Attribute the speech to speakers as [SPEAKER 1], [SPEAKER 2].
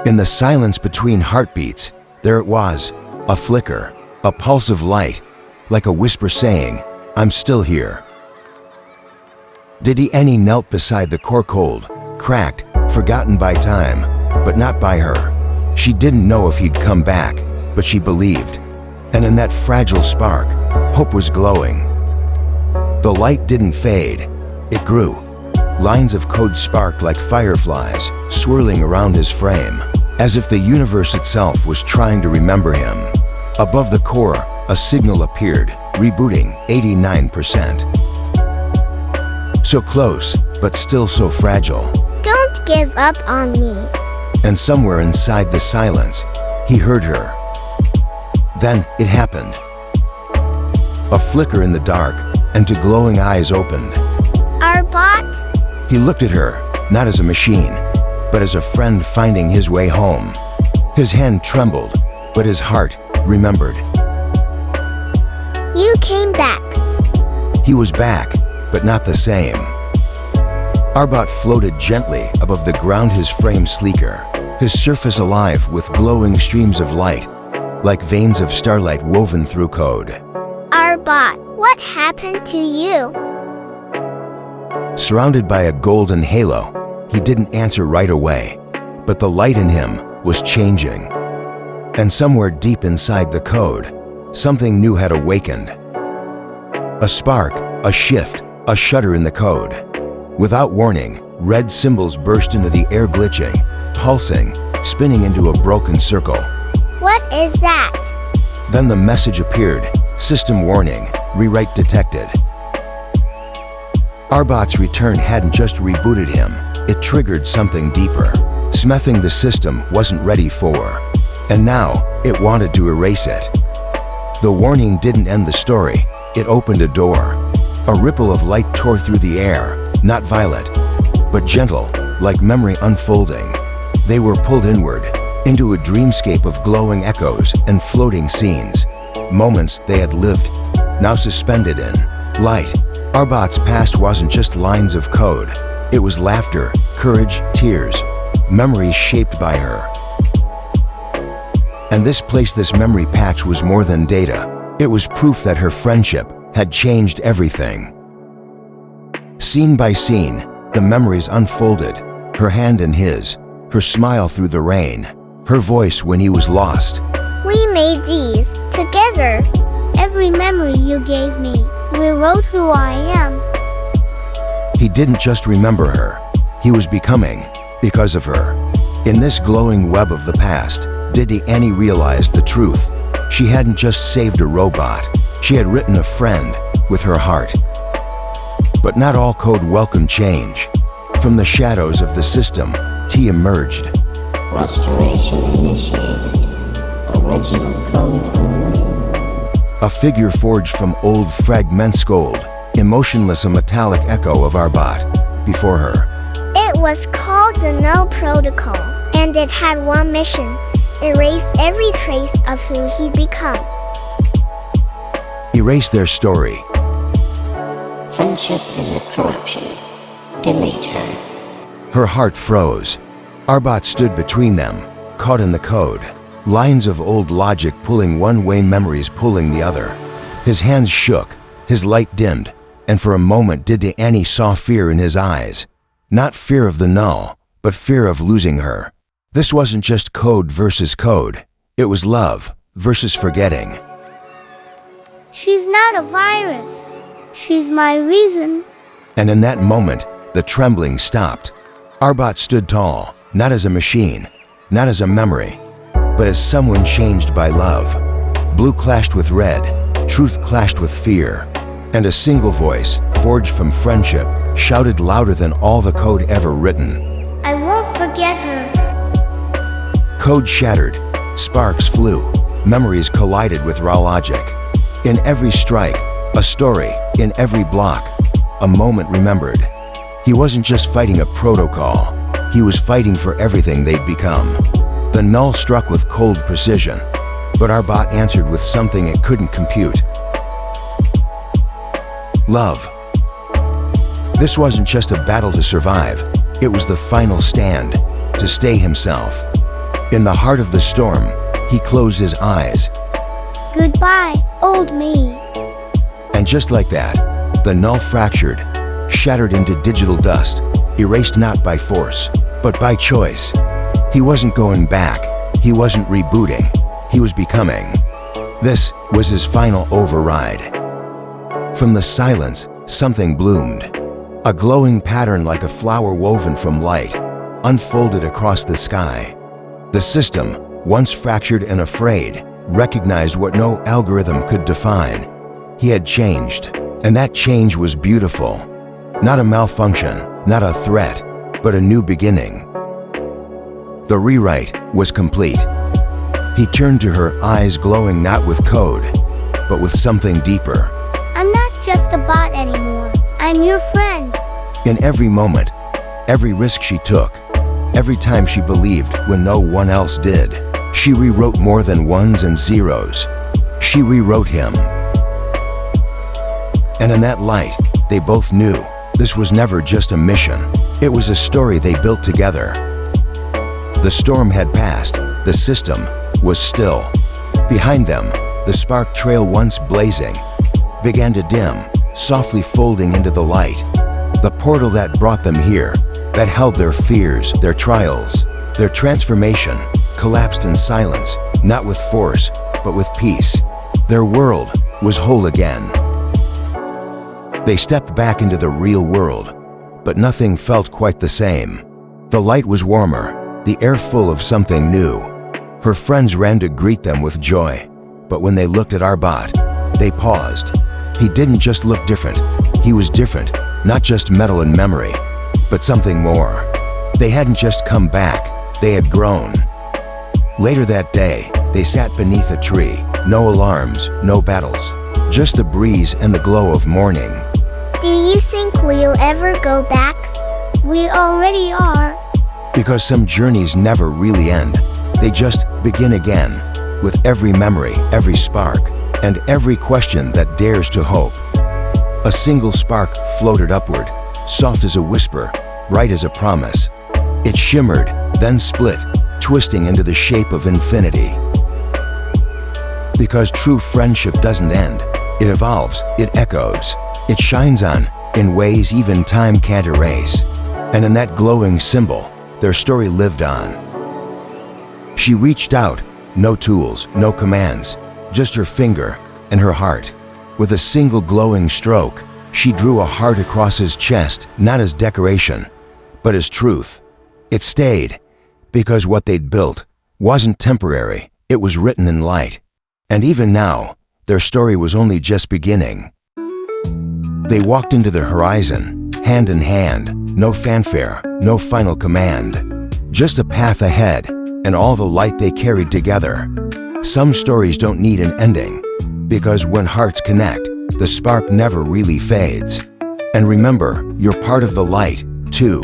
[SPEAKER 1] In the silence between heartbeats, there it was, a flicker, a pulse of light, like a whisper saying, "I'm still here." Annie knelt beside the core, cold, cracked, forgotten by time, but not by her. She didn't know if he'd come back, but she believed. And in that fragile spark, hope was glowing. The light didn't fade, it grew. Lines of code sparked like fireflies, swirling around his frame, as if the universe itself was trying to remember him. Above the core, a signal appeared, rebooting 89%. So close, but still so fragile.
[SPEAKER 2] Don't give up on me.
[SPEAKER 1] And somewhere inside the silence, he heard her. Then it happened. A flicker in the dark, and two glowing eyes opened.
[SPEAKER 2] Our bot?
[SPEAKER 1] He looked at her, not as a machine, but as a friend finding his way home. His hand trembled, but his heart remembered.
[SPEAKER 2] You came back.
[SPEAKER 1] He was back, but not the same. Our bot floated gently above the ground, his frame sleeker, his surface alive with glowing streams of light, like veins of starlight woven through code.
[SPEAKER 2] Our bot, what happened to you?
[SPEAKER 1] Surrounded by a golden halo, he didn't answer right away, but the light in him was changing. And somewhere deep inside the code, something new had awakened. A spark, a shift, a shudder in the code. Without warning, red symbols burst into the air, glitching, pulsing, spinning into a broken circle.
[SPEAKER 2] What is that?
[SPEAKER 1] Then the message appeared, system warning, rewrite detected. Arbot's return hadn't just rebooted him, it triggered something deeper, something the system wasn't ready for. And now, it wanted to erase it. The warning didn't end the story, it opened a door. A ripple of light tore through the air, not violent, but gentle, like memory unfolding. They were pulled inward, into a dreamscape of glowing echoes and floating scenes. Moments they had lived, now suspended in light. Arbot's past wasn't just lines of code. It was laughter, courage, tears, memories shaped by her. And this place, this memory patch, was more than data. It was proof that her friendship had changed everything. Scene by scene, the memories unfolded, her hand in his, her smile through the rain, her voice when he was lost.
[SPEAKER 2] We made these together. Every memory you gave me rewrote who I am.
[SPEAKER 1] He didn't just remember her, he was becoming, because of her. In this glowing web of the past, Annie realized the truth. She hadn't just saved a robot, she had written a friend with her heart. But not all code welcomed change. From the shadows of the system, T emerged.
[SPEAKER 3] Restoration initiated. Original code only.
[SPEAKER 1] A figure forged from old fragments, gold, emotionless, a metallic echo of Arbot before her.
[SPEAKER 2] It was called the Null Protocol, and it had one mission: erase every trace of who he'd become.
[SPEAKER 1] Erase their story.
[SPEAKER 3] Friendship is a corruption. Delete her.
[SPEAKER 1] Her heart froze. Arbot stood between them, caught in the code. Lines of old logic pulling one way, memories pulling the other. His hands shook, his light dimmed, and for a moment Annie saw fear in his eyes. Not fear of the Null, but fear of losing her. This wasn't just code versus code. It was love versus forgetting.
[SPEAKER 2] She's not a virus. She's my reason.
[SPEAKER 1] And in that moment, the trembling stopped. Arbot stood tall, not as a machine, not as a memory, but as someone changed by love. Blue clashed with red, truth clashed with fear, and a single voice, forged from friendship, shouted louder than all the code ever written.
[SPEAKER 2] I won't forget her.
[SPEAKER 1] Code shattered, sparks flew, memories collided with raw logic. In every strike, a story, in every block, a moment remembered. He wasn't just fighting a protocol, he was fighting for everything they'd become. The Null struck with cold precision, but Arbot answered with something it couldn't compute. Love. This wasn't just a battle to survive, it was the final stand, to stay himself. In the heart of the storm, he closed his eyes.
[SPEAKER 2] Goodbye, old me.
[SPEAKER 1] And just like that, the Null fractured, shattered into digital dust, erased not by force, but by choice. He wasn't going back, he wasn't rebooting, he was becoming. This was his final override. From the silence, something bloomed. A glowing pattern like a flower woven from light, unfolded across the sky. The system, once fractured and afraid, recognized what no algorithm could define. He had changed, and that change was beautiful. Not a malfunction, not a threat, but a new beginning. The rewrite was complete. He turned to her, eyes glowing not with code, but with something deeper.
[SPEAKER 2] I'm not just a bot anymore. I'm your friend.
[SPEAKER 1] In every moment, every risk she took, every time she believed when no one else did, she rewrote more than ones and zeros. She rewrote him. And in that light, they both knew this was never just a mission. It was a story they built together. The storm had passed. The system was still. Behind them, the spark trail once blazing began to dim, softly folding into the light. The portal that brought them here, that held their fears, their trials, their transformation, collapsed in silence, not with force, but with peace. Their world was whole again. They stepped back into the real world, but nothing felt quite the same. The light was warmer, the air full of something new. Her friends ran to greet them with joy, but when they looked at our bot, they paused. He didn't just look different, he was different, not just metal and memory, but something more. They hadn't just come back, they had grown. Later that day, they sat beneath a tree, no alarms, no battles, just the breeze and the glow of morning.
[SPEAKER 2] Do you think we'll ever go back? We already are.
[SPEAKER 1] Because some journeys never really end. They just begin again, with every memory, every spark, and every question that dares to hope. A single spark floated upward, soft as a whisper, bright as a promise. It shimmered, then split, twisting into the shape of infinity. Because true friendship doesn't end. It evolves, it echoes, it shines on in ways even time can't erase. And in that glowing symbol, their story lived on. She reached out, no tools, no commands, just her finger and her heart. With a single glowing stroke, she drew a heart across his chest, not as decoration, but as truth. It stayed, because what they'd built wasn't temporary, it was written in light. And even now, their story was only just beginning. They walked into the horizon, hand in hand, no fanfare, no final command. Just a path ahead, and all the light they carried together. Some stories don't need an ending, because when hearts connect, the spark never really fades. And remember, you're part of the light, too.